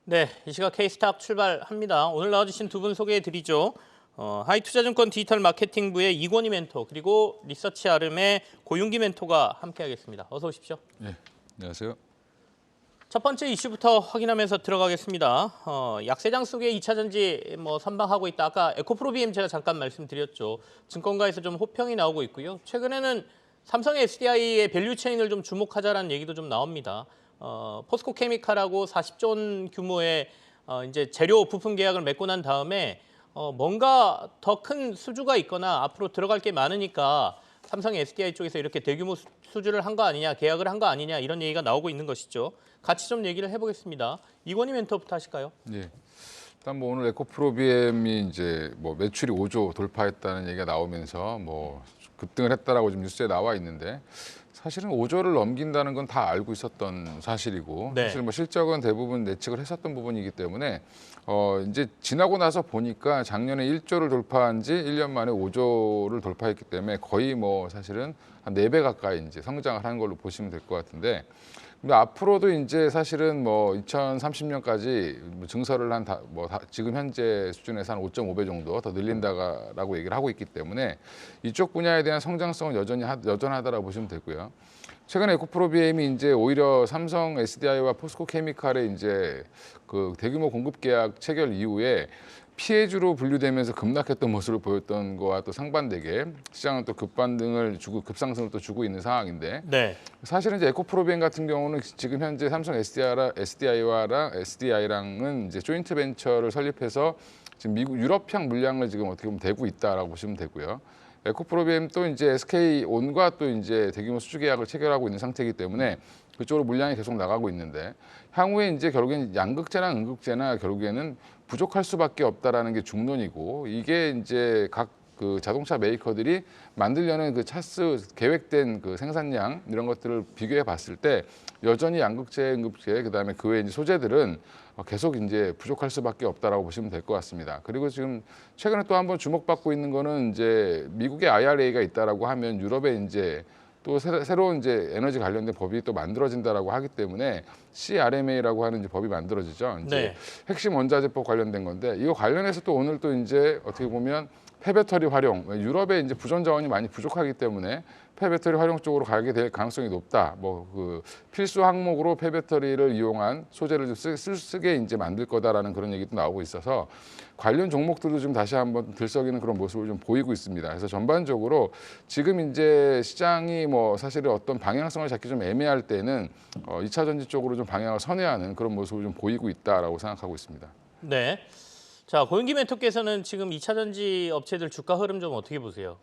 네, 이 시각 K스탁 출발합니다. 오늘 나와주신 두 분 소개해드리죠. 하이투자증권 디지털 마케팅부의 이권희 멘토 그리고 리서치 아름의 고윤기 멘토가 함께하겠습니다. 어서 오십시오. 네, 안녕하세요. 첫 번째 이슈부터 확인하면서 들어가겠습니다. 약세장 속에 2차 전지 선방하고 있다. 아까 에코프로비엠 제가 잠깐 말씀드렸죠. 증권가에서 좀 호평이 나오고 있고요. 최근에는 삼성 SDI의 밸류 체인을 좀 주목하자라는 얘기도 좀 나옵니다. 포스코 케미칼하고 40조 원 규모의 이제 재료 부품 계약을 맺고 난 다음에 뭔가 더 큰 수주가 있거나 앞으로 들어갈 게 많으니까 삼성 SDI 쪽에서 이렇게 대규모 수주를 한 거 아니냐, 계약을 한 거 아니냐 이런 얘기가 나오고 있는 것이죠. 같이 좀 얘기를 해보겠습니다. 이권희 멘토부터 하실까요? 네. 일단 뭐 오늘 에코프로비엠이 이제 뭐 매출이 5조 돌파했다는 얘기가 나오면서 뭐 급등을 했다라고 지금 뉴스에 나와 있는데 사실은 5조를 넘긴다는 건 다 알고 있었던 사실이고 네. 사실 뭐 실적은 대부분 예측을 했었던 부분이기 때문에 이제 지나고 나서 보니까 작년에 1조를 돌파한 지 1년 만에 5조를 돌파했기 때문에 거의 뭐 사실은 한 4배 가까이 이제 성장을 한 걸로 보시면 될 것 같은데 근데 앞으로도 이제 사실은 뭐 2030년까지 증설을 지금 현재 수준에서 한 5.5배 정도 더 늘린다라고 얘기를 하고 있기 때문에 이쪽 분야에 대한 성장성은 여전하다라고 보시면 되고요. 최근에 에코프로비엠이 이제 오히려 삼성 SDI와 포스코 케미칼의 이제 그 대규모 공급 계약 체결 이후에 피해주로 분류되면서 급락했던 모습을 보였던 거와 또 상반되게 시장은 또 급상승을 또 주고 있는 상황인데 네. 사실은 이제 에코프로비엠 같은 경우는 지금 현재 삼성 SDI랑은 이제 조인트 벤처를 설립해서 지금 유럽향 물량을 지금 어떻게 보면 대고 있다라고 보시면 되고요. 에코프로비엠 또 이제 SK온과 또 이제 대규모 수주 계약을 체결하고 있는 상태이기 때문에 그쪽으로 물량이 계속 나가고 있는데 향후에 이제 결국엔 양극재나 음극재나 결국에는 부족할 수밖에 없다라는 게 중론이고 이게 이제 각 그 자동차 메이커들이 만들려는 그 차스 계획된 그 생산량 이런 것들을 비교해 봤을 때 여전히 양극재, 음극재 그다음에 그 외에 이제 소재들은 계속 이제 부족할 수밖에 없다라고 보시면 될 것 같습니다. 그리고 지금 최근에 또 한번 주목받고 있는 거는 이제 미국의 IRA가 있다라고 하면 유럽에 이제 또 새로운 이제 에너지 관련된 법이 또 만들어진다라고 하기 때문에 CRMA라고 하는 이제 법이 만들어지죠. 이제 네. 핵심 원자재법 관련된 건데 이거 관련해서 또 오늘 또 이제 어떻게 보면 폐배터리 활용, 유럽에 이제 부전 자원이 많이 부족하기 때문에 폐배터리 활용 쪽으로 가게 될 가능성이 높다. 뭐 그 필수 항목으로 폐배터리를 이용한 소재를 좀 쓰게 이제 만들 거다라는 그런 얘기도 나오고 있어서 관련 종목들도 좀 다시 한번 들썩이는 그런 모습을 좀 보이고 있습니다. 그래서 전반적으로 지금 이제 시장이 뭐 사실은 어떤 방향성을 잡기 좀 애매할 때는 2차 전지 쪽으로 좀 방향을 선회하는 그런 모습을 좀 보이고 있다라고 생각하고 있습니다. 네. 자, 고윤기 멘토께서는 지금 2차 전지 업체들 주가 흐름 좀 어떻게 보세요?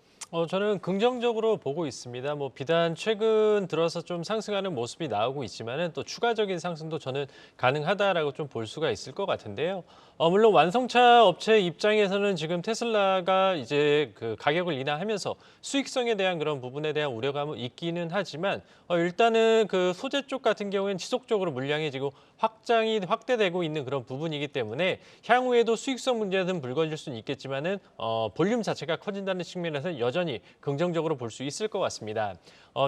저는 긍정적으로 보고 있습니다. 뭐 비단 최근 들어서 좀 상승하는 모습이 나오고 있지만은 또 추가적인 상승도 저는 가능하다라고 좀 볼 수가 있을 것 같은데요. 물론 완성차 업체 입장에서는 지금 테슬라가 이제 그 가격을 인하하면서 수익성에 대한 그런 부분에 대한 우려감은 있기는 하지만 일단은 그 소재 쪽 같은 경우에는 지속적으로 물량이 지금 확대되고 있는 그런 부분이기 때문에 향후에도 수익성 문제는 불거질 수는 있겠지만은 볼륨 자체가 커진다는 측면에서는 여전히 긍정적으로 볼 수 있을 것 같습니다.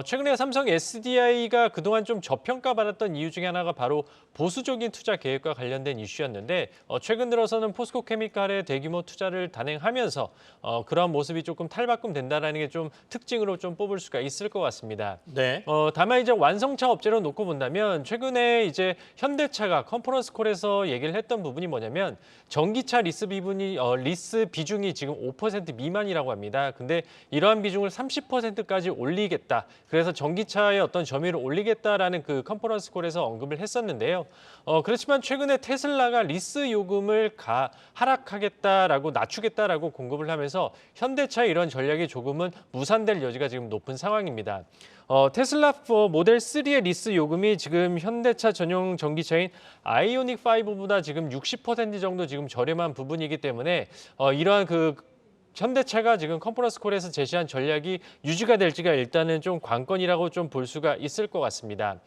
최근에 삼성 SDI가 그동안 좀 저평가받았던 이유 중에 하나가 바로 보수적인 투자 계획과 관련된 이슈였는데 최근 들어서는 포스코 케미칼의 대규모 투자를 단행하면서 그러한 모습이 조금 탈바꿈된다라는 게 좀 특징으로 좀 뽑을 수가 있을 것 같습니다. 네. 다만 이제 완성차 업체로 놓고 본다면 최근에 이제 현대차가 컨퍼런스 콜에서 얘기를 했던 부분이 뭐냐면 전기차 리스 비중이 지금 5% 미만이라고 합니다. 근데 이러한 비중을 30%까지 올리겠다. 그래서 전기차의 어떤 점유율을 올리겠다라는 그 컨퍼런스 콜에서 언급을 했었는데요. 그렇지만 최근에 테슬라가 리스 요금을 하락하겠다라고 낮추겠다라고 공급을 하면서 현대차의 이런 전략이 조금은 무산될 여지가 지금 높은 상황입니다. 테슬라 모델 3의 리스 요금이 지금 현대차 전용 전기차인 아이오닉 5보다 지금 60% 정도 지금 저렴한 부분이기 때문에 이러한 그 현대차가 지금 컨퍼런스 콜에서 제시한 전략이 유지가 될지가 일단은 좀 관건이라고 좀 볼 수가 있을 것 같습니다.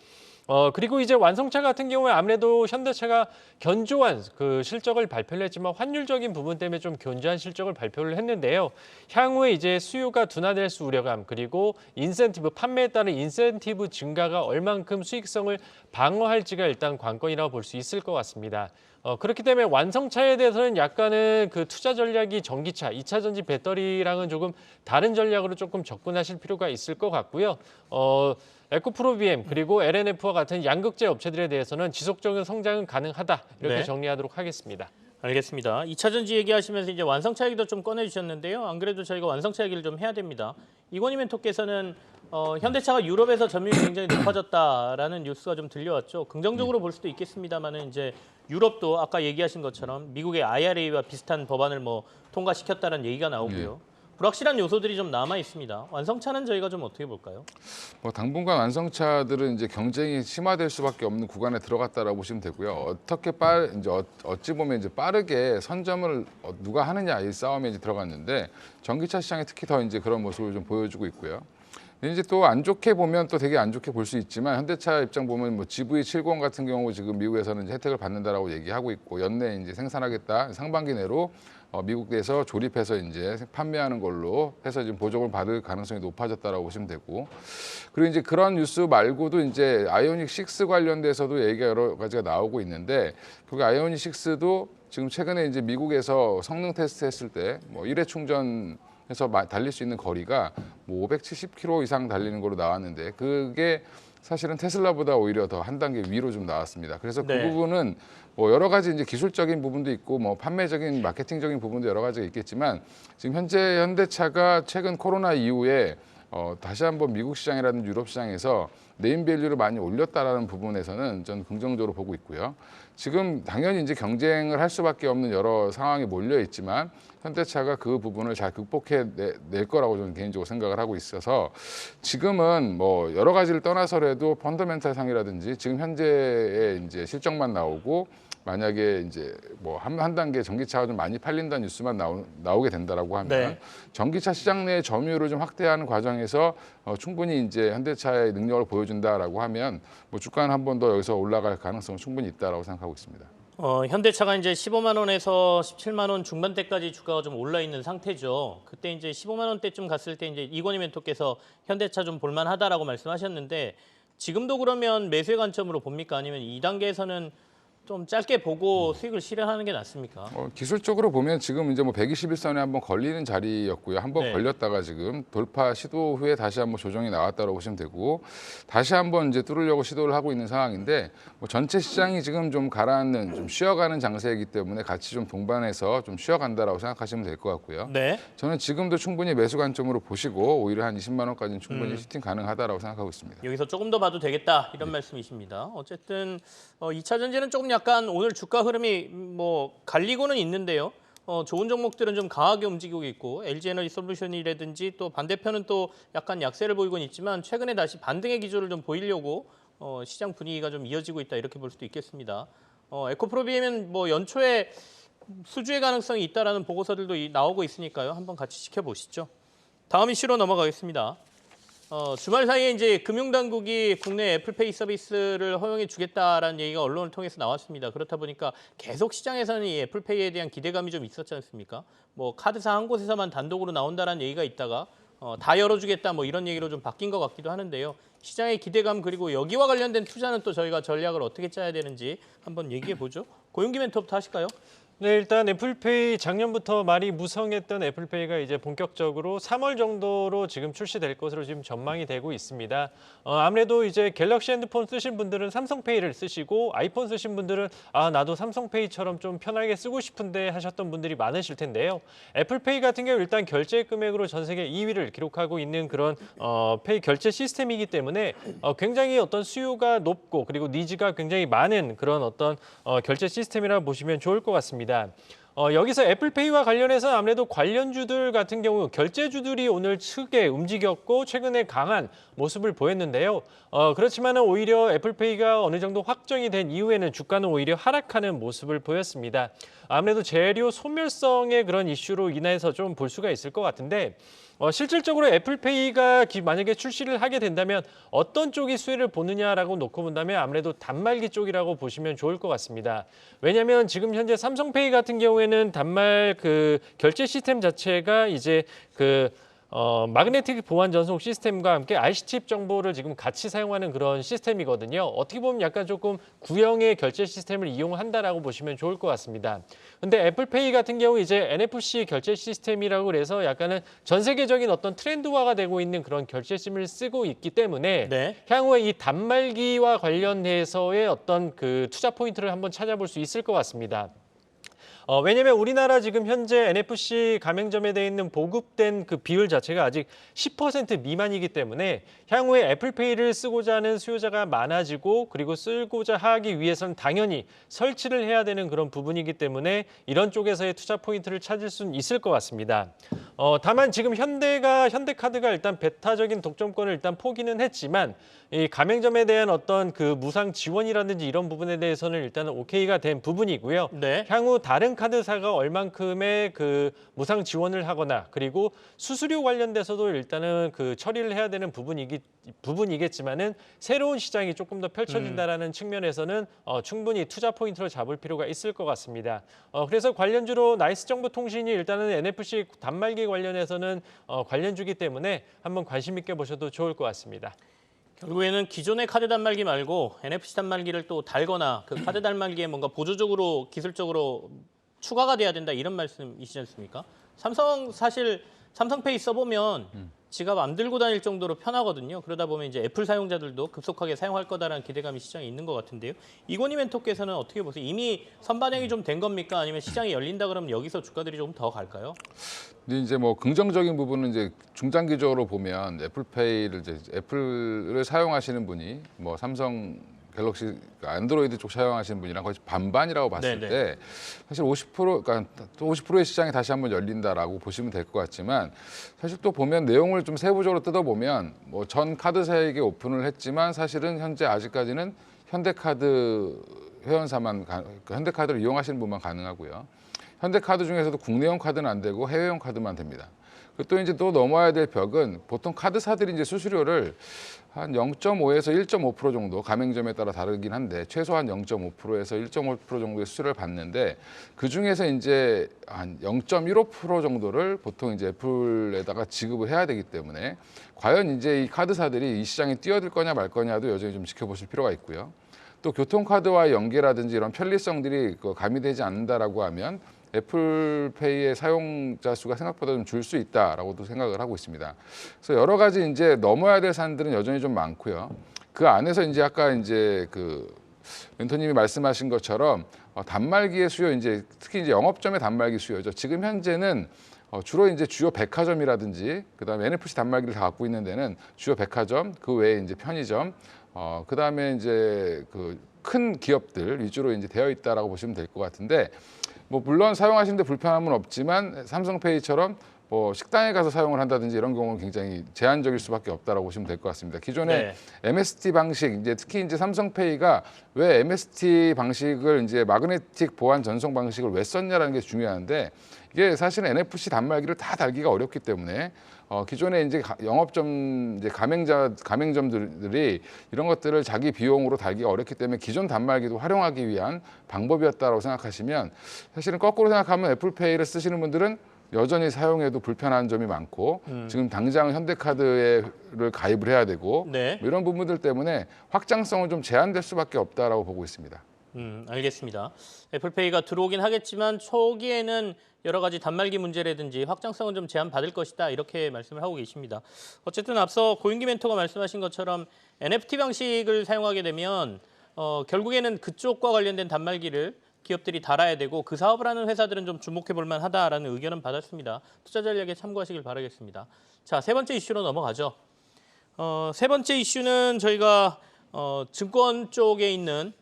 그리고 이제 완성차 같은 경우에 아무래도 현대차가 견조한 그 실적을 발표를 했지만 환율적인 부분 때문에 좀 견조한 실적을 발표를 했는데요. 향후에 이제 수요가 둔화될 수 우려감 그리고 인센티브 판매에 따른 인센티브 증가가 얼만큼 수익성을 방어할지가 일단 관건이라고 볼 수 있을 것 같습니다. 그렇기 때문에 완성차에 대해서는 약간은 그 투자 전략이 전기차, 2차 전지 배터리랑은 조금 다른 전략으로 조금 접근하실 필요가 있을 것 같고요. 에코프로비엠 그리고 LNF와 같은 양극재 업체들에 대해서는 지속적인 성장은 가능하다 이렇게 네. 정리하도록 하겠습니다. 알겠습니다. 2차 전지 얘기하시면서 이제 완성차 얘기도 좀 꺼내주셨는데요. 안 그래도 저희가 완성차 얘기를 좀 해야 됩니다. 이건희 멘토께서는 현대차가 유럽에서 점유율이 굉장히 높아졌다라는 뉴스가 좀 들려왔죠. 긍정적으로 볼 수도 있겠습니다만은 이제 유럽도 아까 얘기하신 것처럼 미국의 IRA와 비슷한 법안을 뭐 통과시켰다는 얘기가 나오고요. 불확실한 요소들이 좀 남아 있습니다. 완성차는 저희가 좀 어떻게 볼까요? 뭐 당분간 완성차들은 이제 경쟁이 심화될 수밖에 없는 구간에 들어갔다라고 보시면 되고요. 어떻게 이제 어찌 보면 이제 빠르게 선점을 누가 하느냐 이 싸움에 이제 들어갔는데 전기차 시장이 특히 더 이제 그런 모습을 좀 보여주고 있고요. 근데 이제 또 안 좋게 보면 또 되게 안 좋게 볼 수 있지만 현대차 입장 보면 뭐 GV70 같은 경우 지금 미국에서는 이제 혜택을 받는다라고 얘기하고 있고 연내 이제 생산하겠다 상반기 내로 미국에서 조립해서 이제 판매하는 걸로 해서 지금 보조금을 받을 가능성이 높아졌다라고 보시면 되고 그리고 이제 그런 뉴스 말고도 이제 아이오닉 6 관련돼서도 얘기가 여러 가지가 나오고 있는데 그 아이오닉 6도 지금 최근에 이제 미국에서 성능 테스트 했을 때 뭐 1회 충전해서 달릴 수 있는 거리가 뭐 570km 이상 달리는 걸로 나왔는데 그게 사실은 테슬라보다 오히려 더 한 단계 위로 좀 나왔습니다. 그래서 그 네. 부분은 뭐 여러 가지 이제 기술적인 부분도 있고 뭐 판매적인 마케팅적인 부분도 여러 가지가 있겠지만 지금 현재 현대차가 최근 코로나 이후에 다시 한번 미국 시장이라든지 유럽 시장에서 네임밸류를 많이 올렸다라는 부분에서는 저는 긍정적으로 보고 있고요. 지금 당연히 이제 경쟁을 할 수밖에 없는 여러 상황이 몰려 있지만 현대차가 그 부분을 잘 극복해낼 거라고 저는 개인적으로 생각을 하고 있어서 지금은 뭐 여러 가지를 떠나서라도 펀더멘탈 상이라든지 지금 현재의 이제 실적만 나오고 만약에 이제 뭐 한 단계 전기차가 좀 많이 팔린다는 뉴스만 나오게 된다라고 하면 네. 전기차 시장 내 점유율을 좀 확대하는 과정에서 충분히 이제 현대차의 능력을 보여준다라고 하면 뭐 주가는 한 번 더 여기서 올라갈 가능성은 충분히 있다라고 생각하고 있습니다. 현대차가 이제 15만 원에서 17만 원 중반대까지 주가가 좀 올라 있는 상태죠. 그때 이제 15만 원대쯤 갔을 때 이제 이건희 멘토께서 현대차 좀 볼만하다라고 말씀하셨는데 지금도 그러면 매수의 관점으로 봅니까? 아니면 이 단계에서는 좀 짧게 보고 수익을 실현하는 게 낫습니까? 기술적으로 보면 지금 이제 뭐 121선에 한번 걸리는 자리였고요. 한번 네. 걸렸다가 지금 돌파 시도 후에 다시 한번 조정이 나왔다고 보시면 되고 다시 한번 이제 뚫으려고 시도를 하고 있는 상황인데 뭐 전체 시장이 지금 좀 가라앉는 좀 쉬어가는 장세이기 때문에 같이 좀 동반해서 좀 쉬어간다라고 생각하시면 될 것 같고요. 네. 저는 지금도 충분히 매수 관점으로 보시고 오히려 한 20만 원까지는 충분히 슈팅 가능하다라고 생각하고 있습니다. 여기서 조금 더 봐도 되겠다 이런 말씀이십니다. 어쨌든 2차 전지는 조금 약간 오늘 주가 흐름이 뭐 갈리고는 있는데요. 좋은 종목들은 좀 강하게 움직이고 있고 LG 에너지 솔루션이라든지 또 반대편은 또 약간 약세를 보이고는 있지만 최근에 다시 반등의 기조를 좀 보이려고 시장 분위기가 좀 이어지고 있다 이렇게 볼 수도 있겠습니다. 에코프로비엠은 뭐 연초에 수주의 가능성이 있다라는 보고서들도 나오고 있으니까요. 한번 같이 지켜보시죠. 다음 이슈로 넘어가겠습니다. 주말 사이에 이제 금융당국이 국내 애플페이 서비스를 허용해 주겠다라는 얘기가 언론을 통해서 나왔습니다. 그렇다 보니까 계속 시장에서는 이 애플페이에 대한 기대감이 좀 있었지 않습니까? 뭐 카드사 한 곳에서만 단독으로 나온다라는 얘기가 있다가 다 열어주겠다 뭐 이런 얘기로 좀 바뀐 것 같기도 하는데요. 시장의 기대감 그리고 여기와 관련된 투자는 또 저희가 전략을 어떻게 짜야 되는지 한번 얘기해 보죠. 고용기 멘토부터 하실까요? 네, 일단 애플페이 작년부터 말이 무성했던 애플페이가 이제 본격적으로 3월 정도로 지금 출시될 것으로 지금 전망이 되고 있습니다. 아무래도 이제 갤럭시 핸드폰 쓰신 분들은 삼성페이를 쓰시고 아이폰 쓰신 분들은 나도 삼성페이처럼 좀 편하게 쓰고 싶은데 하셨던 분들이 많으실 텐데요. 애플페이 같은 경우 일단 결제 금액으로 전 세계 2위를 기록하고 있는 그런 페이 결제 시스템이기 때문에 굉장히 어떤 수요가 높고 그리고 니즈가 굉장히 많은 그런 어떤 결제 시스템이라 보시면 좋을 것 같습니다. 여기서 애플페이와 관련해서 아무래도 관련주들 같은 경우 결제주들이 오늘 크게 움직였고 최근에 강한 모습을 보였는데요. 그렇지만 오히려 애플페이가 어느 정도 확정이 된 이후에는 주가는 오히려 하락하는 모습을 보였습니다. 아무래도 재료 소멸성의 그런 이슈로 인해서 좀 볼 수가 있을 것 같은데 실질적으로 애플페이가 만약에 출시를 하게 된다면 어떤 쪽이 수혜를 보느냐라고 놓고 본다면 아무래도 단말기 쪽이라고 보시면 좋을 것 같습니다. 왜냐하면 지금 현재 삼성페이 같은 경우에는 단말 그 결제 시스템 자체가 이제 마그네틱 보안 전송 시스템과 함께 IC칩 정보를 지금 같이 사용하는 그런 시스템이거든요. 어떻게 보면 약간 조금 구형의 결제 시스템을 이용한다라고 보시면 좋을 것 같습니다. 근데 애플페이 같은 경우 이제 NFC 결제 시스템이라고 그래서 약간은 전 세계적인 어떤 트렌드화가 되고 있는 그런 결제심을 쓰고 있기 때문에 네. 향후에 이 단말기와 관련해서의 어떤 그 투자 포인트를 한번 찾아볼 수 있을 것 같습니다. 왜냐면 우리나라 지금 현재 NFC 가맹점에 되어 있는 보급된 그 비율 자체가 아직 10% 미만이기 때문에 향후에 애플페이를 쓰고자 하는 수요자가 많아지고 그리고 쓰고자 하기 위해서는 당연히 설치를 해야 되는 그런 부분이기 때문에 이런 쪽에서의 투자 포인트를 찾을 수는 있을 것 같습니다. 다만 지금 현대카드가 일단 베타적인 독점권을 일단 포기는 했지만 이 가맹점에 대한 어떤 그 무상 지원이라든지 이런 부분에 대해서는 일단은 오케이가 된 부분이고요. 네. 향후 다른 카드사가 얼만큼의 그 무상 지원을 하거나 그리고 수수료 관련돼서도 일단은 그 처리를 해야 되는 부분이겠지만은 새로운 시장이 조금 더 펼쳐진다라는 측면에서는 충분히 투자 포인트로 잡을 필요가 있을 것 같습니다. 그래서 관련주로 나이스정보통신이 일단은 NFC 단말기 관련해서는 관련주기 때문에 한번 관심 있게 보셔도 좋을 것 같습니다. 결국에는 기존의 카드 단말기 말고 NFC 단말기를 또 달거나 그 카드 단말기에 뭔가 보조적으로 기술적으로 추가가 돼야 된다 이런 말씀이시지 않습니까? 사실 삼성페이 써보면 지갑 안 들고 다닐 정도로 편하거든요. 그러다 보면 이제 애플 사용자들도 급속하게 사용할 거다라는 기대감이 시장에 있는 것 같은데요. 이건희 멘토께서는 어떻게 보세요? 이미 선반영이 좀 된 겁니까? 아니면 시장이 열린다 그러면 여기서 주가들이 조금 더 갈까요? 근데 이제 뭐 긍정적인 부분은 이제 중장기적으로 보면 애플을 사용하시는 분이 뭐 삼성 갤럭시 안드로이드 쪽 사용하시는 분이랑 거의 반반이라고 봤을 네네. 때 사실 50% 그러니까 또 50%의 시장이 다시 한번 열린다라고 보시면 될 것 같지만 사실 또 보면 내용을 좀 세부적으로 뜯어보면 뭐 전 카드사에게 오픈을 했지만 사실은 현재 아직까지는 현대카드 회원사만 현대카드를 이용하시는 분만 가능하고요. 현대카드 중에서도 국내용 카드는 안 되고 해외용 카드만 됩니다. 또 이제 또 넘어야 될 벽은 보통 카드사들이 이제 수수료를 한 0.5에서 1.5% 정도 가맹점에 따라 다르긴 한데 최소한 0.5%에서 1.5% 정도의 수수료를 받는데 그 중에서 이제 한 0.15% 정도를 보통 이제 애플에다가 지급을 해야 되기 때문에 과연 이제 이 카드사들이 이 시장에 뛰어들 거냐 말 거냐도 여전히 좀 지켜보실 필요가 있고요. 또 교통카드와의 연계라든지 이런 편리성들이 가미되지 않는다라고 하면 애플페이의 사용자 수가 생각보다 좀 줄 수 있다라고도 생각을 하고 있습니다. 그래서 여러 가지 이제 넘어야 될 산들은 여전히 좀 많고요. 그 안에서 이제 아까 이제 그 멘토님이 말씀하신 것처럼 단말기의 수요 이제 특히 이제 영업점의 단말기 수요죠. 지금 현재는 주로 이제 주요 백화점이라든지 그다음에 NFC 단말기를 다 갖고 있는 데는 주요 백화점 그 외에 이제 편의점 그다음에 이제 그 큰 기업들 위주로 이제 되어 있다라고 보시면 될 것 같은데 뭐 물론 사용하시는데 불편함은 없지만 삼성페이처럼 뭐 식당에 가서 사용을 한다든지 이런 경우는 굉장히 제한적일 수밖에 없다라고 보시면 될 것 같습니다. 기존에 MST 방식 이제 특히 이제 삼성페이가 왜 MST 방식을 이제 마그네틱 보안 전송 방식을 왜 썼냐라는 게 중요한데 이게 사실은 NFC 단말기를 다 달기가 어렵기 때문에 기존에 이제 영업점 이제 가맹점들이 이런 것들을 자기 비용으로 달기가 어렵기 때문에 기존 단말기도 활용하기 위한 방법이었다고 생각하시면 사실은 거꾸로 생각하면 애플페이를 쓰시는 분들은 여전히 사용해도 불편한 점이 많고 지금 당장 현대카드를 가입을 해야 되고 네. 뭐 이런 부분들 때문에 확장성은 좀 제한될 수밖에 없다라고 보고 있습니다. 알겠습니다. 애플페이가 들어오긴 하겠지만 초기에는 여러 가지 단말기 문제라든지 확장성은 좀 제한받을 것이다 이렇게 말씀을 하고 계십니다. 어쨌든 앞서 고윤기 멘토가 말씀하신 것처럼 NFT 방식을 사용하게 되면 결국에는 그쪽과 관련된 단말기를 기업들이 달아야 되고 그 사업을 하는 회사들은 좀 주목해 볼 만하다라는 의견은 받았습니다. 투자 전략에 참고하시길 바라겠습니다. 자, 세 번째 이슈로 넘어가죠. 세 번째 이슈는 저희가 증권 쪽에 있는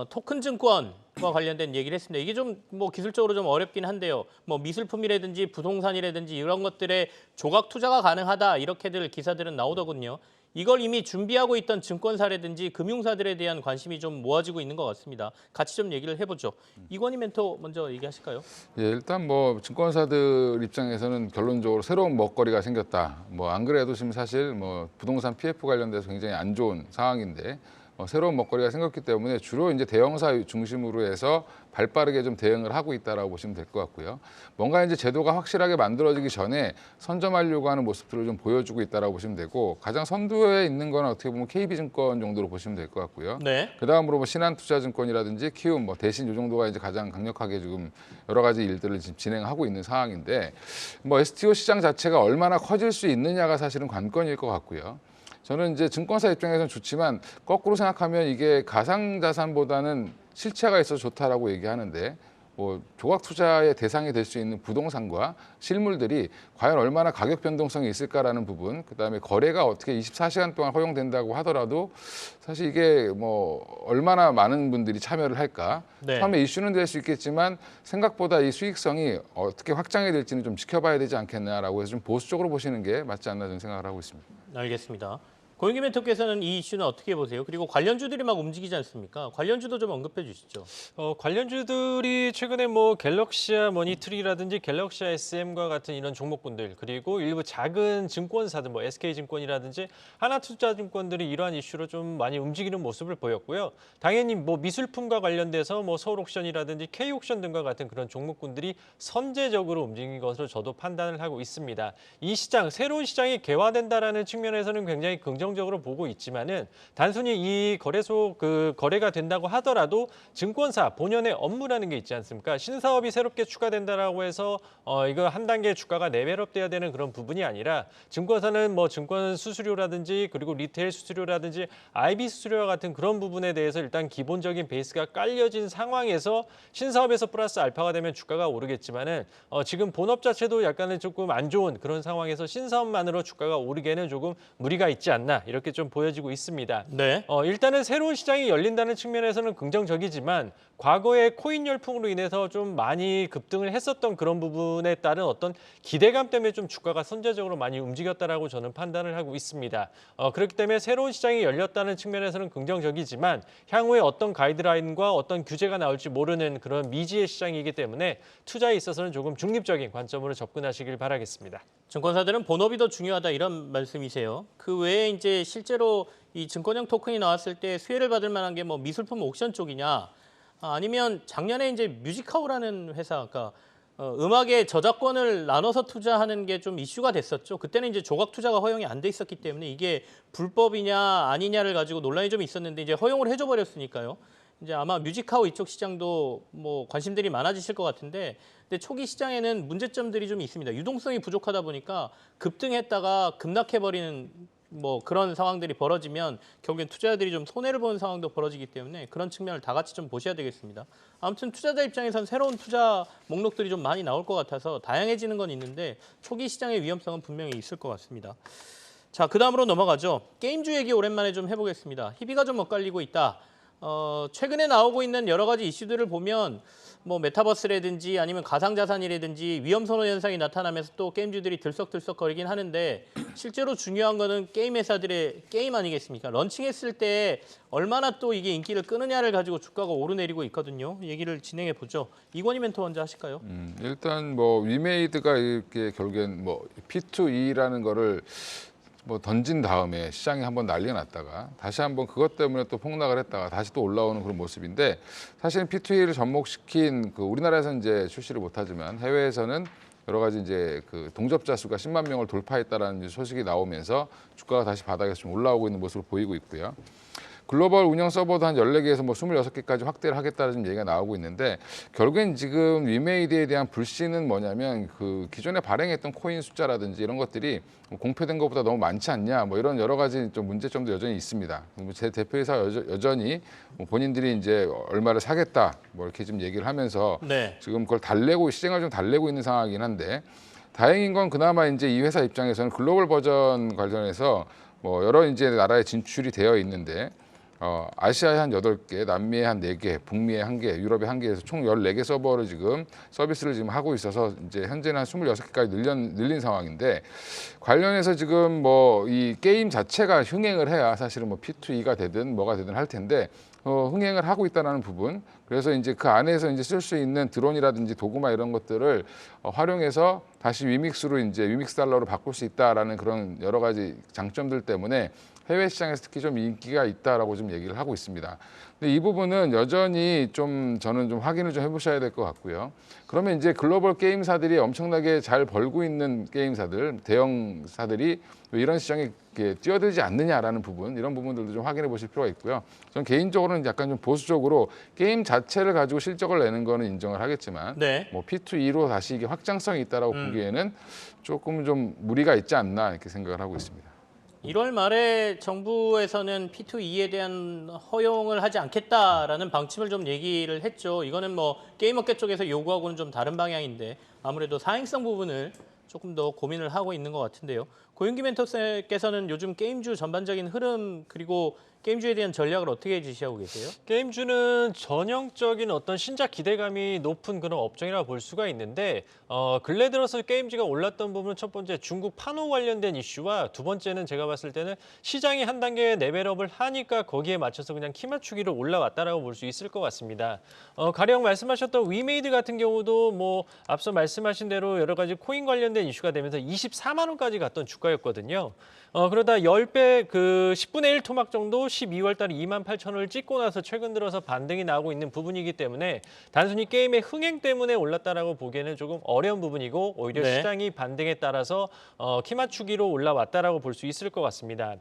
토큰 증권 관련된 얘기를 했습니다. 이게 좀 뭐 기술적으로 좀 어렵긴 한데요. 뭐 미술품이라든지 부동산이라든지 이런 것들에 조각 투자가 가능하다 이렇게들 기사들은 나오더군요. 이걸 이미 준비하고 있던 증권사라든지 금융사들에 대한 관심이 좀 모아지고 있는 것 같습니다. 같이 좀 얘기를 해보죠. 이건희 멘토 먼저 얘기하실까요? 예, 일단 뭐 증권사들 입장에서는 결론적으로 새로운 먹거리가 생겼다. 뭐 안 그래도 지금 사실 뭐 부동산 PF 관련돼서 굉장히 안 좋은 상황인데 새로운 먹거리가 생겼기 때문에 주로 이제 대형사 중심으로 해서 발빠르게 좀 대응을 하고 있다라고 보시면 될 것 같고요. 뭔가 이제 제도가 확실하게 만들어지기 전에 선점하려고 하는 모습들을 좀 보여주고 있다라고 보시면 되고 가장 선두에 있는 건 어떻게 보면 KB증권 정도로 보시면 될 것 같고요. 네. 그다음으로 뭐 신한투자증권이라든지 키움 뭐 대신 이 정도가 이제 가장 강력하게 지금 여러 가지 일들을 지금 진행하고 있는 상황인데 뭐 STO 시장 자체가 얼마나 커질 수 있느냐가 사실은 관건일 것 같고요. 저는 이제 증권사 입장에서는 좋지만 거꾸로 생각하면 이게 가상자산보다는 실체가 있어서 좋다라고 얘기하는데 뭐 조각 투자의 대상이 될 수 있는 부동산과 실물들이 과연 얼마나 가격 변동성이 있을까라는 부분, 그다음에 거래가 어떻게 24시간 동안 허용된다고 하더라도 사실 이게 뭐 얼마나 많은 분들이 참여를 할까? 네. 처음에 이슈는 될 수 있겠지만 생각보다 이 수익성이 어떻게 확장이 될지는 좀 지켜봐야 되지 않겠냐라고 해서 좀 보수적으로 보시는 게 맞지 않나 저는 생각을 하고 있습니다. 알겠습니다. 고영기 멘토께서는 이 이슈는 어떻게 보세요? 그리고 관련주들이 막 움직이지 않습니까? 관련주도 좀 언급해 주시죠. 관련주들이 최근에 뭐 갤럭시아 머니트리라든지 갤럭시아 SM과 같은 이런 종목군들 그리고 일부 작은 증권사들 뭐 SK증권이라든지 하나투자증권들이 이러한 이슈로 좀 많이 움직이는 모습을 보였고요. 당연히 뭐 미술품과 관련돼서 뭐 서울옥션이라든지 K옥션 등과 같은 그런 종목군들이 선제적으로 움직인 것으로 저도 판단을 하고 있습니다. 이 시장, 새로운 시장이 개화된다라는 측면에서는 굉장히 긍정적으로 보고 있지만은 단순히 이 거래소 거래가 된다고 하더라도 증권사 본연의 업무라는 게 있지 않습니까? 신사업이 새롭게 추가된다라고 해서 이거 한 단계 주가가 레벨업돼야 되는 그런 부분이 아니라 증권사는 뭐 증권 수수료라든지 그리고 리테일 수수료라든지 IB 수수료와 같은 그런 부분에 대해서 일단 기본적인 베이스가 깔려진 상황에서 신사업에서 플러스 알파가 되면 주가가 오르겠지만은 지금 본업 자체도 약간은 조금 안 좋은 그런 상황에서 신사업만으로 주가가 오르기에는 조금 무리가 있지 않나 이렇게 좀 보여지고 있습니다. 네. 일단은 새로운 시장이 열린다는 측면에서는 긍정적이지만 과거에 코인 열풍으로 인해서 좀 많이 급등을 했었던 그런 부분에 따른 어떤 기대감 때문에 좀 주가가 선제적으로 많이 움직였다라고 저는 판단을 하고 있습니다. 그렇기 때문에 새로운 시장이 열렸다는 측면에서는 긍정적이지만 향후에 어떤 가이드라인과 어떤 규제가 나올지 모르는 그런 미지의 시장이기 때문에 투자에 있어서는 조금 중립적인 관점으로 접근하시길 바라겠습니다. 증권사들은 본업이 더 중요하다 이런 말씀이세요. 그 외에 이제 실제로 이 증권형 토큰이 나왔을 때 수혜를 받을 만한 게 뭐 미술품 옥션 쪽이냐 아니면 작년에 이제 뮤직하우라는 회사, 그러니까 음악의 저작권을 나눠서 투자하는 게 좀 이슈가 됐었죠. 그때는 이제 조각 투자가 허용이 안 돼 있었기 때문에 이게 불법이냐 아니냐를 가지고 논란이 좀 있었는데 이제 허용을 해줘 버렸으니까요. 이제 아마 뮤직하우 이쪽 시장도 뭐 관심들이 많아지실 것 같은데, 근데 초기 시장에는 문제점들이 좀 있습니다. 유동성이 부족하다 보니까 급등했다가 급락해버리는 뭐 그런 상황들이 벌어지면 결국엔 투자자들이 좀 손해를 보는 상황도 벌어지기 때문에 그런 측면을 다 같이 좀 보셔야 되겠습니다. 아무튼 투자자 입장에선 새로운 투자 목록들이 좀 많이 나올 것 같아서 다양해지는 건 있는데 초기 시장의 위험성은 분명히 있을 것 같습니다. 자, 그 다음으로 넘어가죠. 게임주 얘기 오랜만에 좀 해보겠습니다. 희비가 좀 엇갈리고 있다. 최근에 나오고 있는 여러 가지 이슈들을 보면 뭐 메타버스라든지 아니면 가상자산이라든지 위험선호 현상이 나타나면서 또 게임주들이 들썩들썩거리긴 하는데 실제로 중요한 거는 게임 회사들의 게임 아니겠습니까? 런칭했을 때 얼마나 또 이게 인기를 끄느냐를 가지고 주가가 오르내리고 있거든요. 얘기를 진행해 보죠. 이건희 멘토 먼저 하실까요? 일단 뭐 위메이드가 이렇게 결국엔 뭐 P2E라는 거를 뭐 던진 다음에 시장이 한번 난리가 났다가 다시 한번 그것 때문에 또 폭락을 했다가 다시 또 올라오는 그런 모습인데 사실은 P2E를 접목시킨 우리나라에서는 이제 출시를 못하지만 해외에서는 여러 가지 이제 그 동접자 수가 10만 명을 돌파했다라는 소식이 나오면서 주가가 다시 바닥에서 좀 올라오고 있는 모습을 보이고 있고요. 글로벌 운영 서버도 한 14개에서 뭐 26개까지 확대를 하겠다는 얘기가 나오고 있는데 결국엔 지금 위메이드에 대한 불씨는 뭐냐면 그 기존에 발행했던 코인 숫자라든지 이런 것들이 공표된 것보다 너무 많지 않냐 뭐 이런 여러 가지 좀 문제점도 여전히 있습니다. 제 대표이사 여전히 뭐 본인들이 이제 얼마를 사겠다 뭐 이렇게 좀 얘기를 하면서 네. 지금 그걸 달래고 시장을 좀 달래고 있는 상황이긴 한데 다행인 건 그나마 이제 이 회사 입장에서는 글로벌 버전 관련해서 뭐 여러 이제 나라에 진출이 되어 있는데 아시아에 한 8개, 남미에 한 4개, 북미에 1개, 유럽에 1개에서 총 14개 서버를 지금 서비스를 지금 하고 있어서 이제 현재는 한 26개까지 늘린 상황인데 관련해서 지금 뭐 이 게임 자체가 흥행을 해야 사실은 뭐 P2E가 되든 뭐가 되든 할 텐데 흥행을 하고 있다는 부분. 그래서 이제 그 안에서 이제 쓸 수 있는 드론이라든지 도구마 이런 것들을 활용해서 다시 위믹스로 이제 위믹스 달러로 바꿀 수 있다라는 그런 여러 가지 장점들 때문에 해외 시장에서 특히 좀 인기가 있다라고 좀 얘기를 하고 있습니다. 근데 이 부분은 여전히 좀 저는 좀 확인을 좀 해보셔야 될 것 같고요. 그러면 이제 글로벌 게임사들이 엄청나게 잘 벌고 있는 게임사들, 대형사들이 왜 이런 시장에 이렇게 뛰어들지 않느냐라는 부분, 이런 부분들도 좀 확인해 보실 필요가 있고요. 저는 개인적으로는 약간 좀 보수적으로 게임 자체를 가지고 실적을 내는 거는 인정을 하겠지만 네. 뭐 P2E로 다시 이게 확장성이 있다라고 보기에는 조금 좀 무리가 있지 않나 이렇게 생각을 하고 있습니다. 1월 말에 정부에서는 P2E에 대한 허용을 하지 않겠다라는 방침을 좀 얘기를 했죠. 이거는 뭐 게임업계 쪽에서 요구하고는 좀 다른 방향인데 아무래도 사행성 부분을 조금 더 고민을 하고 있는 것 같은데요. 고윤기 멘토께서는 요즘 게임주 전반적인 흐름 그리고 게임주에 대한 전략을 어떻게 지시하고 계세요? 게임주는 전형적인 어떤 신작 기대감이 높은 그런 업종이라 볼 수가 있는데 근래 들어서 게임주가 올랐던 부분은 첫 번째 중국 판호 관련된 이슈와 두 번째는 제가 봤을 때는 시장이 한 단계 레벨업을 하니까 거기에 맞춰서 그냥 키 맞추기로 올라왔다라고 볼 수 있을 것 같습니다. 가령 말씀하셨던 위메이드 같은 경우도 뭐 앞서 말씀하신 대로 여러 가지 코인 관련된 이슈가 되면서 24만 원까지 갔던 주가였거든요. 그러다 10배 그 10분의 1 토막 정도 12월 달에 28,000원을 찍고 나서 최근 들어서 반등이 나오고 있는 부분이기 때문에 단순히 게임의 흥행 때문에 올랐다라고 보기에는 조금 어려운 부분이고 오히려 네. 시장이 반등에 따라서 키 맞추기로 올라왔다라고 볼 수 있을 것 같습니다.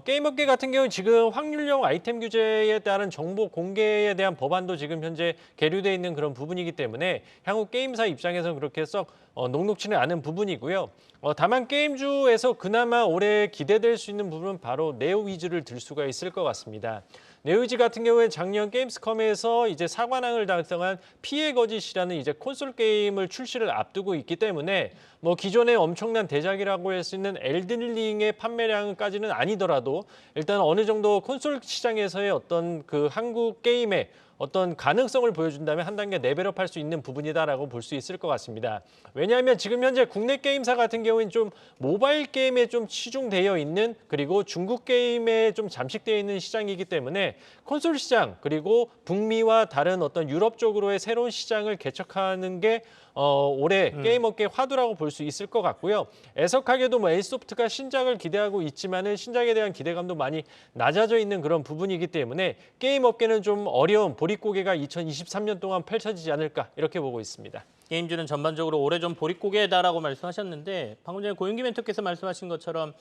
게임업계 같은 경우는 지금 확률형 아이템 규제에 따른 정보 공개에 대한 법안도 지금 현재 계류돼 있는 그런 부분이기 때문에 향후 게임사 입장에서는 그렇게 썩 녹록치는 않은 부분이고요. 다만 게임주에서 그나마 올해 기대될 수 있는 부분은 바로 네오위즈를 들 수가 있을 것 같습니다. 네오위즈 같은 경우에 작년 게임스컴에서 이제 사관왕을 달성한 피해 거짓이라는 이제 콘솔 게임을 출시를 앞두고 있기 때문에 뭐 기존의 엄청난 대작이라고 할 수 있는 엘든링의 판매량까지는 아니더라도 일단 어느 정도 콘솔 시장에서의 어떤 그 한국 게임의 어떤 가능성을 보여준다면 한 단계 레벨업할 수 있는 부분이다라고 볼 수 있을 것 같습니다. 왜냐하면 지금 현재 국내 게임사 같은 경우는 좀 모바일 게임에 좀 치중되어 있는 그리고 중국 게임에 좀 잠식되어 있는 시장이기 때문에 콘솔 시장 그리고 북미와 다른 어떤 유럽 쪽으로의 새로운 시장을 개척하는 게 올해 게임업계 화두라고 볼 수 있을 것 같고요. 애석하게도 뭐 A소프트가 신작을 기대하고 있지만은 신작에 대한 기대감도 많이 낮아져 있는 그런 부분이기 때문에 게임업계는 좀 어려운 보릿고개가 2023년 동안 펼쳐지지 않을까 이렇게 보고 있습니다. 게임주는 전반적으로 올해 좀 보릿고개다라고 말씀하셨는데 방금 전에 고윤기 멘토께서 말씀하신 것처럼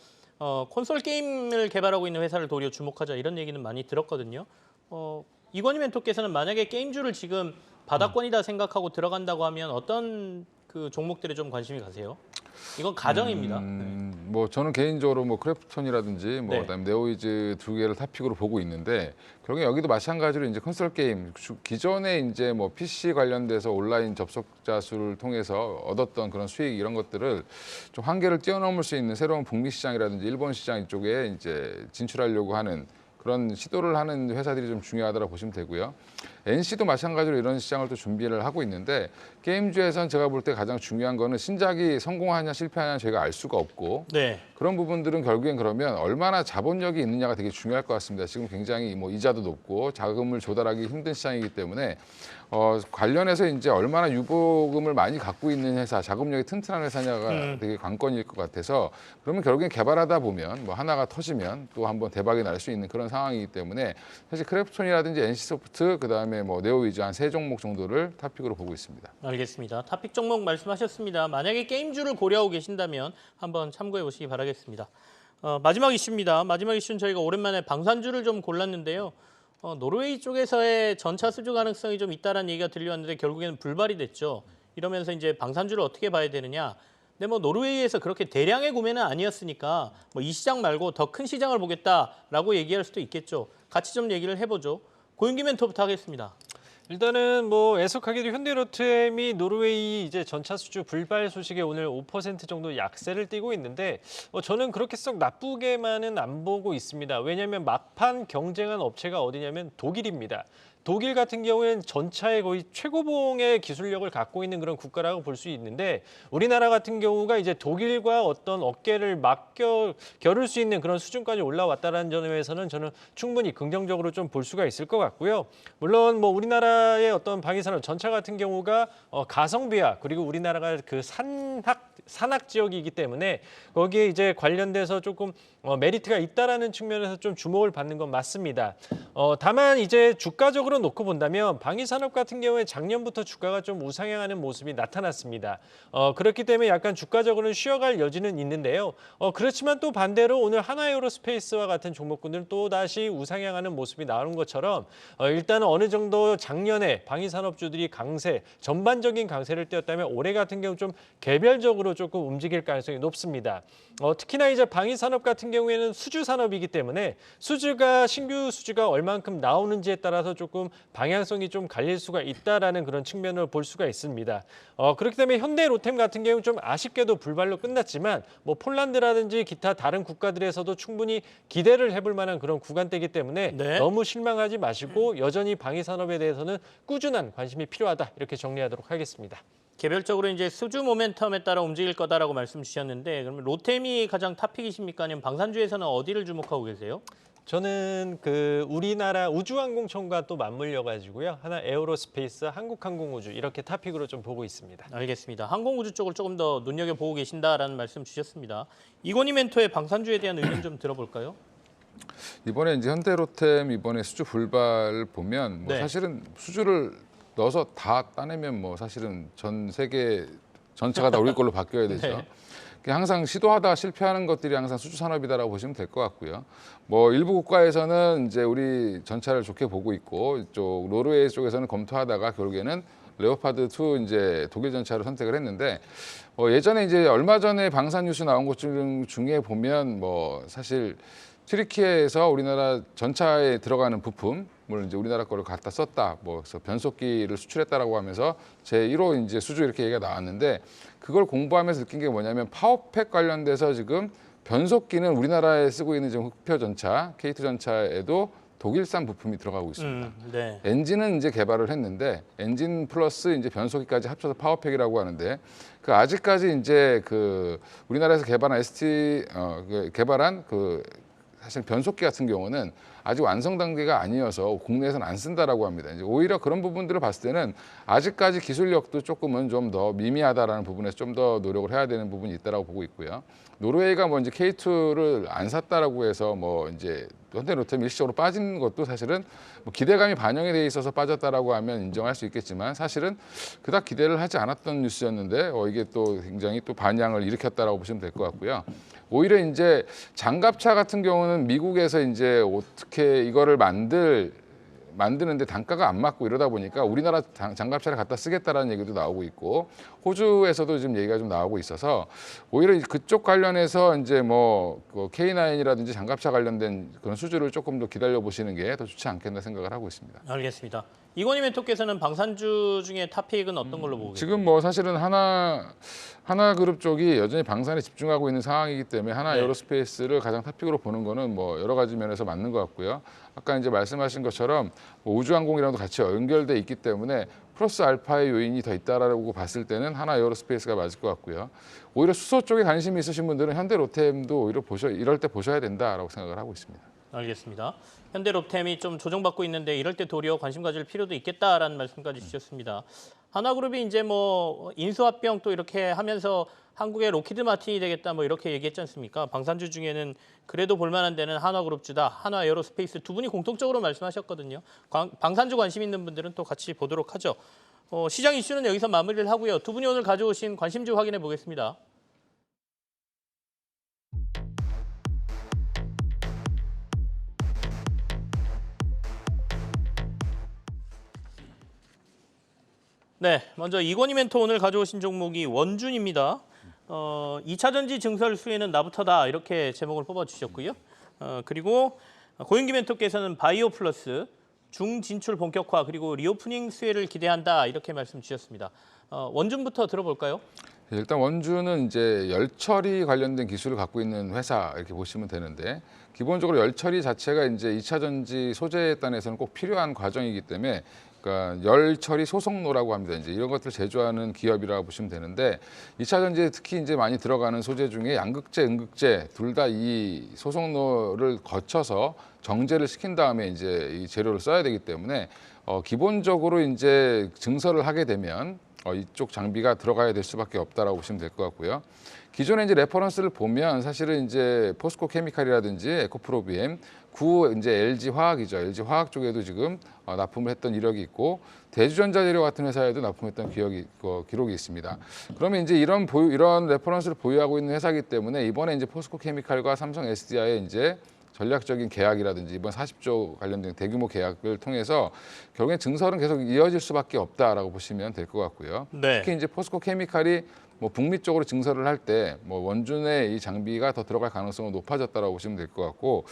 콘솔 게임을 개발하고 있는 회사를 도리어 주목하자 이런 얘기는 많이 들었거든요. 이건희 멘토께서는 만약에 게임주를 지금 바닥권이다 생각하고 들어간다고 하면 어떤 그 종목들에 좀 관심이 가세요? 이건 가정입니다. 뭐 저는 개인적으로 뭐 크래프톤이라든지 뭐 네. 그다음에 네오이즈 두 개를 탑픽으로 보고 있는데 결국에 여기도 마찬가지로 이제 콘솔 게임 기존에 이제 뭐 PC 관련돼서 온라인 접속자 수를 통해서 얻었던 그런 수익 이런 것들을 좀 한계를 뛰어넘을 수 있는 새로운 북미 시장이라든지 일본 시장 이쪽에 이제 진출하려고 하는 그런 시도를 하는 회사들이 좀 중요하다고 보시면 되고요. NC도 마찬가지로 이런 시장을 또 준비를 하고 있는데 게임주에선 제가 볼 때 가장 중요한 거는 신작이 성공하냐 실패하냐 저희가 알 수가 없고 네. 그런 부분들은 결국엔 그러면 얼마나 자본력이 있느냐가 되게 중요할 것 같습니다. 지금 굉장히 뭐 이자도 높고 자금을 조달하기 힘든 시장이기 때문에 관련해서 이제 얼마나 유보금을 많이 갖고 있는 회사, 자금력이 튼튼한 회사냐가 되게 관건일 것 같아서 그러면 결국엔 개발하다 보면 뭐 하나가 터지면 또 한번 대박이 날 수 있는 그런 상황이기 때문에 사실 크래프톤이라든지 NC소프트 그다음에 뭐 네오위즈 한 3종목 정도를 탑픽으로 보고 있습니다. 알겠습니다. 탑픽 종목 말씀하셨습니다. 만약에 게임주를 고려하고 계신다면 한번 참고해 보시기 바라겠습니다. 마지막 이슈입니다. 마지막 이슈는 저희가 오랜만에 방산주를 좀 골랐는데요. 노르웨이 쪽에서의 전차 수주 가능성이 좀 있다는 얘기가 들려왔는데 결국에는 불발이 됐죠. 이러면서 이제 방산주를 어떻게 봐야 되느냐. 근데 뭐 노르웨이에서 그렇게 대량의 구매는 아니었으니까 뭐 이 시장 말고 더 큰 시장을 보겠다라고 얘기할 수도 있겠죠. 같이 좀 얘기를 해보죠. 고윤기 멘토부터 하겠습니다. 일단은 뭐 애석하게도 현대로템이 노르웨이 이제 전차 수주 불발 소식에 오늘 5% 정도 약세를 띠고 있는데 저는 그렇게 썩 나쁘게만은 안 보고 있습니다. 왜냐하면 막판 경쟁한 업체가 어디냐면 독일입니다. 독일 같은 경우에는 전차의 거의 최고봉의 기술력을 갖고 있는 그런 국가라고 볼 수 있는데 우리나라 같은 경우가 이제 독일과 어떤 어깨를 겨룰 수 있는 그런 수준까지 올라왔다는 점에서는 저는 충분히 긍정적으로 좀 볼 수가 있을 것 같고요. 물론 뭐 우리나라의 어떤 방위산업 전차 같은 경우가 가성비와 그리고 우리나라가 그 산악 지역이기 때문에 거기에 이제 관련돼서 조금 메리트가 있다라는 측면에서 좀 주목을 받는 건 맞습니다. 다만 이제 주가적으로 놓고 본다면 방위산업 같은 경우에 작년부터 주가가 좀 우상향하는 모습이 나타났습니다. 그렇기 때문에 약간 주가적으로는 쉬어갈 여지는 있는데요. 그렇지만 또 반대로 오늘 하나에어로스페이스와 같은 종목군들은 또 다시 우상향하는 모습이 나오는 것처럼 일단은 어느 정도 작년에 방위산업주들이 전반적인 강세를 띄었다면 올해 같은 경우 좀 개별적으로 조금 움직일 가능성이 높습니다. 특히나 이제 방위산업 같은 경우에는 수주 산업이기 때문에 신규 수주가 얼만큼 나오는지에 따라서 조금 방향성이 좀 갈릴 수가 있다라는 그런 측면을 볼 수가 있습니다. 그렇기 때문에 현대로템 같은 경우는 좀 아쉽게도 불발로 끝났지만 뭐 폴란드라든지 기타 다른 국가들에서도 충분히 기대를 해볼 만한 그런 구간대이기 때문에 네. 너무 실망하지 마시고 여전히 방위산업에 대해서는 꾸준한 관심이 필요하다 이렇게 정리하도록 하겠습니다. 개별적으로 이제 수주 모멘텀에 따라 움직일 거다라고 말씀 주셨는데 그러면 로템이 가장 탑픽이십니까? 아니면 방산주에서는 어디를 주목하고 계세요? 저는 그 우리나라 우주항공청과 또 맞물려 가지고요. 하나 에어로스페이스, 한국항공우주 이렇게 탑픽으로 좀 보고 있습니다. 알겠습니다. 항공우주 쪽을 조금 더 눈여겨보고 계신다라는 말씀 주셨습니다. 이건희 멘토의 방산주에 대한 의견 좀 들어볼까요? 이번에 이제 현대로템 이번에 수주 불발 보면 뭐 네. 사실은 수주를 넣어서 다 따내면 뭐 사실은 전 세계 전체가 다 우리 걸로 바뀌어야 되죠. 네. 항상 시도하다 실패하는 것들이 항상 수주 산업이다라고 보시면 될 것 같고요. 뭐 일부 국가에서는 이제 우리 전차를 좋게 보고 있고 이쪽 노르웨이 쪽에서는 검토하다가 결국에는 레오파드 2 이제 독일 전차를 선택을 했는데 예전에 이제 얼마 전에 방산 뉴스 나온 것 중에 보면 뭐 사실 튀르키예에서 우리나라 전차에 들어가는 부품을 이제 우리나라 거를 갖다 썼다. 뭐 그래서 변속기를 수출했다라고 하면서 제1호 이제 수주 이렇게 얘기가 나왔는데 그걸 공부하면서 느낀 게 뭐냐면 파워팩 관련돼서 지금 변속기는 우리나라에 쓰고 있는 지금 흑표 전차, K2 전차에도 독일산 부품이 들어가고 있습니다. 네. 엔진은 이제 개발을 했는데 엔진 플러스 이제 변속기까지 합쳐서 파워팩이라고 하는데 그 아직까지 이제 그 우리나라에서 개발한 사실 변속기 같은 경우는 아직 완성 단계가 아니어서 국내에서는 안 쓴다라고 합니다. 이제 오히려 그런 부분들을 봤을 때는 아직까지 기술력도 조금은 좀 더 미미하다라는 부분에서 좀 더 노력을 해야 되는 부분이 있다라고 보고 있고요. 노르웨이가 뭐 이제 K2를 안 샀다라고 해서 뭐 이제 현대로템 일시적으로 빠진 것도 사실은 뭐 기대감이 반영이 돼 있어서 빠졌다라고 하면 인정할 수 있겠지만 사실은 그닥 기대를 하지 않았던 뉴스였는데 이게 또 굉장히 또 반향을 일으켰다라고 보시면 될 것 같고요. 오히려 이제 장갑차 같은 경우는 미국에서 이제 어떻게 이거를 만드는데 단가가 안 맞고 이러다 보니까 우리나라 장갑차를 갖다 쓰겠다라는 얘기도 나오고 있고 호주에서도 지금 얘기가 좀 나오고 있어서 오히려 그쪽 관련해서 이제 뭐 K9이라든지 장갑차 관련된 그런 수주를 조금 더 기다려 보시는 게 더 좋지 않겠나 생각을 하고 있습니다. 알겠습니다. 이건희 멘토께서는 방산주 중에 탑픽은 어떤 걸로 보고 계세요? 지금 뭐 사실은 하나그룹 쪽이 여전히 방산에 집중하고 있는 상황이기 때문에 하나 네. 에어로스페이스를 가장 탑픽으로 보는 거는 뭐 여러 가지 면에서 맞는 것 같고요. 아까 이제 말씀하신 것처럼 뭐 우주항공이랑도 같이 연결돼 있기 때문에 플러스 알파의 요인이 더 있다라고 봤을 때는 하나 에어로스페이스가 맞을 것 같고요. 오히려 수소 쪽에 관심이 있으신 분들은 현대로템도 오히려 이럴 때 보셔야 된다라고 생각을 하고 있습니다. 알겠습니다. 현대로템이 좀 조정받고 있는데 이럴 때 도리어 관심 가질 필요도 있겠다라는 말씀까지 주셨습니다. 하나그룹이 이제 뭐 인수합병 또 이렇게 하면서 한국의 로키드 마틴이 되겠다 뭐 이렇게 얘기했지 않습니까? 방산주 중에는 그래도 볼만한 데는 한화그룹주다, 한화에어로스페이스 두 분이 공통적으로 말씀하셨거든요. 방산주 관심 있는 분들은 또 같이 보도록 하죠. 시장 이슈는 여기서 마무리를 하고요. 두 분이 오늘 가져오신 관심주 확인해 보겠습니다. 네, 먼저 이건희 멘토 오늘 가져오신 종목이 원준입니다. 2차 전지 증설 수혜는 나부터다 이렇게 제목을 뽑아주셨고요. 그리고 고윤기 멘토께서는 바이오 플러스, 중진출 본격화 그리고 리오프닝 수혜를 기대한다 이렇게 말씀 주셨습니다. 원준부터 들어볼까요? 일단 원주는 이제 열 처리 관련된 기술을 갖고 있는 회사 이렇게 보시면 되는데 기본적으로 열 처리 자체가 이제 2차 전지 소재 단에서는 꼭 필요한 과정이기 때문에 그러니까 열 처리 소속노라고 합니다. 이제 이런 것들 제조하는 기업이라고 보시면 되는데 2차 전지에 특히 이제 많이 들어가는 소재 중에 양극재, 음극재 둘 다 이 소속노를 거쳐서 정제를 시킨 다음에 이제 이 재료를 써야 되기 때문에 기본적으로 이제 증설을 하게 되면 이쪽 장비가 들어가야 될 수밖에 없다라고 보시면 될 것 같고요. 기존에 이제 레퍼런스를 보면 사실은 이제 포스코 케미칼이라든지 에코프로비엠, 구 이제 LG 화학이죠. LG 화학 쪽에도 지금 납품을 했던 이력이 있고 대주전자재료 같은 회사에도 납품했던 기록이 있습니다. 그러면 이제 이런 레퍼런스를 보유하고 있는 회사이기 때문에 이번에 이제 포스코 케미칼과 삼성 SDI의 이제 전략적인 계약이라든지 이번 40조 관련된 대규모 계약을 통해서 결국엔 증설은 계속 이어질 수밖에 없다라고 보시면 될 것 같고요. 네. 특히 이제 포스코 케미칼이 뭐 북미 쪽으로 증설을 할 때 뭐 원준의 이 장비가 더 들어갈 가능성은 높아졌다라고 보시면 될 것 같고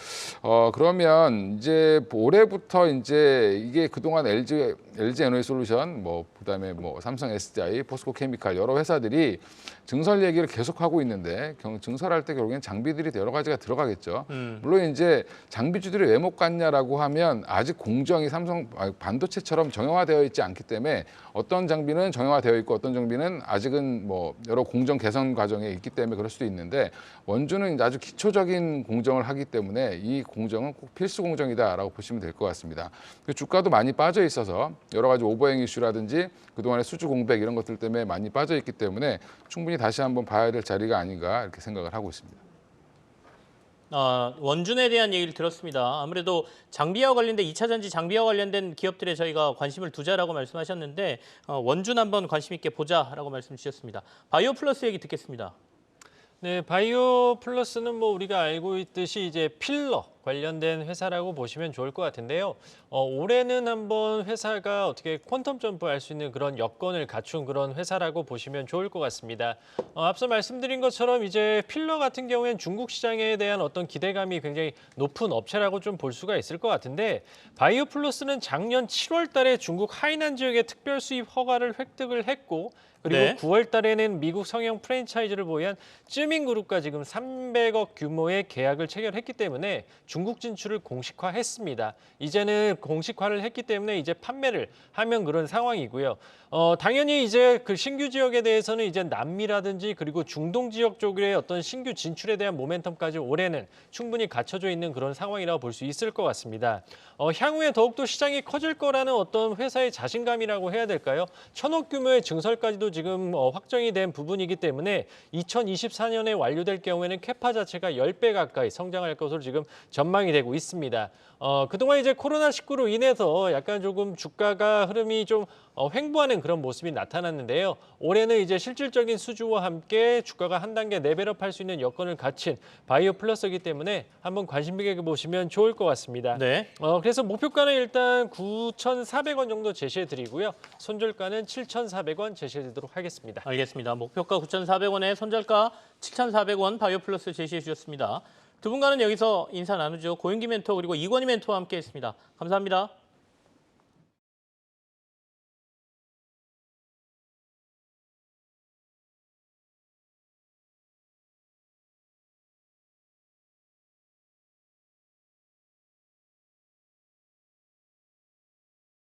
그러면 이제 올해부터 이제 이게 그동안 LG 에너지솔루션 뭐 그다음에 뭐 삼성 SDI, 포스코 케미칼 여러 회사들이 증설 얘기를 계속하고 있는데 증설할 때 결국엔 장비들이 여러 가지가 들어가겠죠. 물론 이제 장비주들이 왜 못 갔냐라고 하면 아직 공정이 삼성 반도체처럼 정형화되어 있지 않기 때문에 어떤 장비는 정형화되어 있고 어떤 장비는 아직은 뭐 여러 공정 개선 과정에 있기 때문에 그럴 수도 있는데 원주는 아주 기초적인 공정을 하기 때문에 이 공정은 꼭 필수 공정이다라고 보시면 될 것 같습니다. 주가도 많이 빠져 있어서 여러 가지 오버행 이슈라든지 그동안의 수주 공백 이런 것들 때문에 많이 빠져 있기 때문에 충분히 다시 한번 봐야 될 자리가 아닌가 이렇게 생각을 하고 있습니다. 원준에 대한 얘기를 들었습니다. 아무래도 장비와 관련된 2차 전지 장비와 관련된 기업들에 저희가 관심을 두자라고 말씀하셨는데 원준 한번 관심 있게 보자라고 말씀 주셨습니다. 바이오 플러스 얘기 듣겠습니다. 네, 바이오 플러스는 뭐 우리가 알고 있듯이 이제 필러 관련된 회사라고 보시면 좋을 것 같은데요. 올해는 한번 회사가 어떻게 퀀텀 점프할 수 있는 그런 여건을 갖춘 그런 회사라고 보시면 좋을 것 같습니다. 앞서 말씀드린 것처럼 이제 필러 같은 경우에는 중국 시장에 대한 어떤 기대감이 굉장히 높은 업체라고 좀 볼 수가 있을 것 같은데 바이오 플러스는 작년 7월 달에 중국 하이난 지역의 특별 수입 허가를 획득을 했고 그리고 네. 9월 달에는 미국 성형 프랜차이즈를 보유한 쯔밍그룹과 지금 300억 규모의 계약을 체결했기 때문에 중국 진출을 공식화했습니다. 이제는 공식화를 했기 때문에 이제 판매를 하면 그런 상황이고요. 당연히 이제 그 신규 지역에 대해서는 이제 남미라든지 그리고 중동 지역 쪽의 어떤 신규 진출에 대한 모멘텀까지 올해는 충분히 갖춰져 있는 그런 상황이라고 볼 수 있을 것 같습니다. 향후에 더욱더 시장이 커질 거라는 어떤 회사의 자신감이라고 해야 될까요? 1,000억 규모의 증설까지도 지금 확정이 된 부분이기 때문에 2024년에 완료될 경우에는 캐파 자체가 10배 가까이 성장할 것으로 지금 전망이 되고 있습니다. 그동안 이제 코로나19로 인해서 약간 조금 주가가 흐름이 좀 횡보하는 그런 모습이 나타났는데요. 올해는 이제 실질적인 수주와 함께 주가가 한 단계 레벨업할 수 있는 여건을 갖춘 바이오 플러스이기 때문에 한번 관심 있게 보시면 좋을 것 같습니다. 네. 그래서 목표가는 일단 9,400원 정도 제시해드리고요. 손절가는 7,400원 제시해드리도록 하겠습니다. 알겠습니다. 목표가 9,400원에 손절가 7,400원 바이오 플러스 제시해 주셨습니다. 두 분과는 여기서 인사 나누죠. 고윤기 멘토 그리고 이건희 멘토와 함께했습니다. 감사합니다.